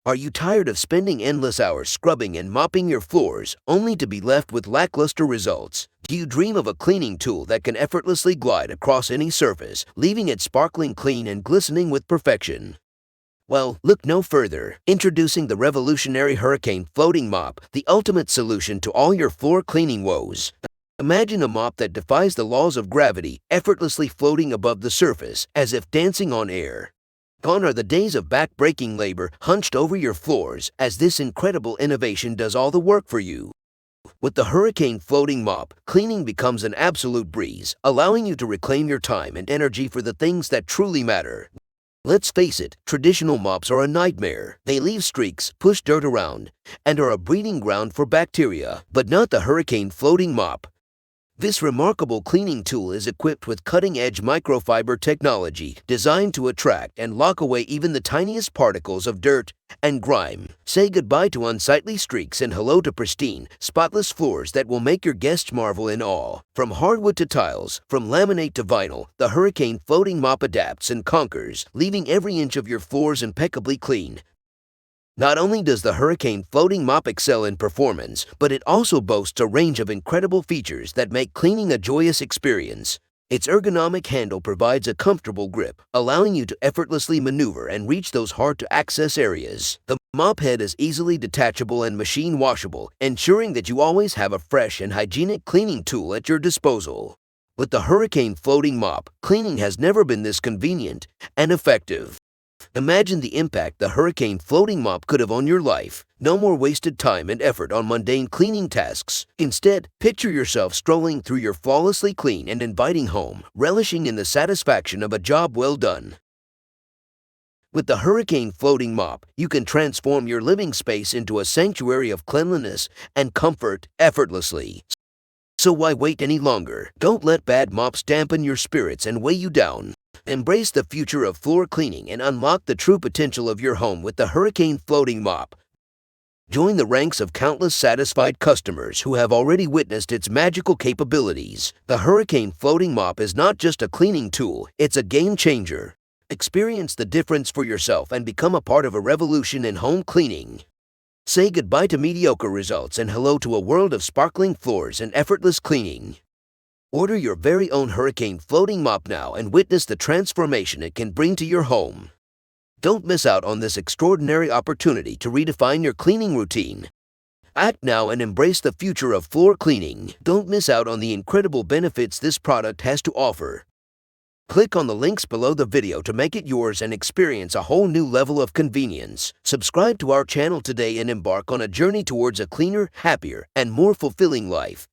Are you tired of spending endless hours scrubbing and mopping your floors only to be left with lackluster results? Do you dream of a cleaning tool that can effortlessly glide across any surface, leaving it sparkling clean and glistening with perfection? Well, look no further. Introducing the revolutionary Hurricane Floating Mop, the ultimate solution to all your floor cleaning woes. Imagine a mop that defies the laws of gravity, effortlessly floating above the surface as if dancing on air. Gone are the days of back-breaking labor hunched over your floors, as this incredible innovation does all the work for you. With the Hurricane Floating Mop, cleaning becomes an absolute breeze, allowing you to reclaim your time and energy for the things that truly matter. Let's face it, traditional mops are a nightmare. They leave streaks, push dirt around, and are a breeding ground for bacteria, but not the Hurricane Floating Mop. This remarkable cleaning tool is equipped with cutting-edge microfiber technology designed to attract and lock away even the tiniest particles of dirt and grime. Say goodbye to unsightly streaks and hello to pristine, spotless floors that will make your guests marvel in awe. From hardwood to tiles, from laminate to vinyl, the Hurricane Floating Mop adapts and conquers, leaving every inch of your floors impeccably clean. Not only does the Hurricane Floating Mop excel in performance, but it also boasts a range of incredible features that make cleaning a joyous experience. Its ergonomic handle provides a comfortable grip, allowing you to effortlessly maneuver and reach those hard-to-access areas. The mop head is easily detachable and machine washable, ensuring that you always have a fresh and hygienic cleaning tool at your disposal. With the Hurricane Floating Mop, cleaning has never been this convenient and effective. Imagine the impact the Hurricane Floating Mop could have on your life. No more wasted time and effort on mundane cleaning tasks. Instead, picture yourself strolling through your flawlessly clean and inviting home, relishing in the satisfaction of a job well done. With the Hurricane Floating Mop, you can transform your living space into a sanctuary of cleanliness and comfort effortlessly. So why wait any longer? Don't let bad mops dampen your spirits and weigh you down. Embrace the future of floor cleaning and unlock the true potential of your home with the Hurricane Floating Mop. Join the ranks of countless satisfied customers who have already witnessed its magical capabilities. The Hurricane Floating Mop is not just a cleaning tool, it's a game changer. Experience the difference for yourself and become a part of a revolution in home cleaning. Say goodbye to mediocre results and hello to a world of sparkling floors and effortless cleaning. Order your very own Hurricane Floating Mop now and witness the transformation it can bring to your home. Don't miss out on this extraordinary opportunity to redefine your cleaning routine. Act now and embrace the future of floor cleaning. Don't miss out on the incredible benefits this product has to offer. Click on the links below the video to make it yours and experience a whole new level of convenience. Subscribe to our channel today and embark on a journey towards a cleaner, happier, and more fulfilling life.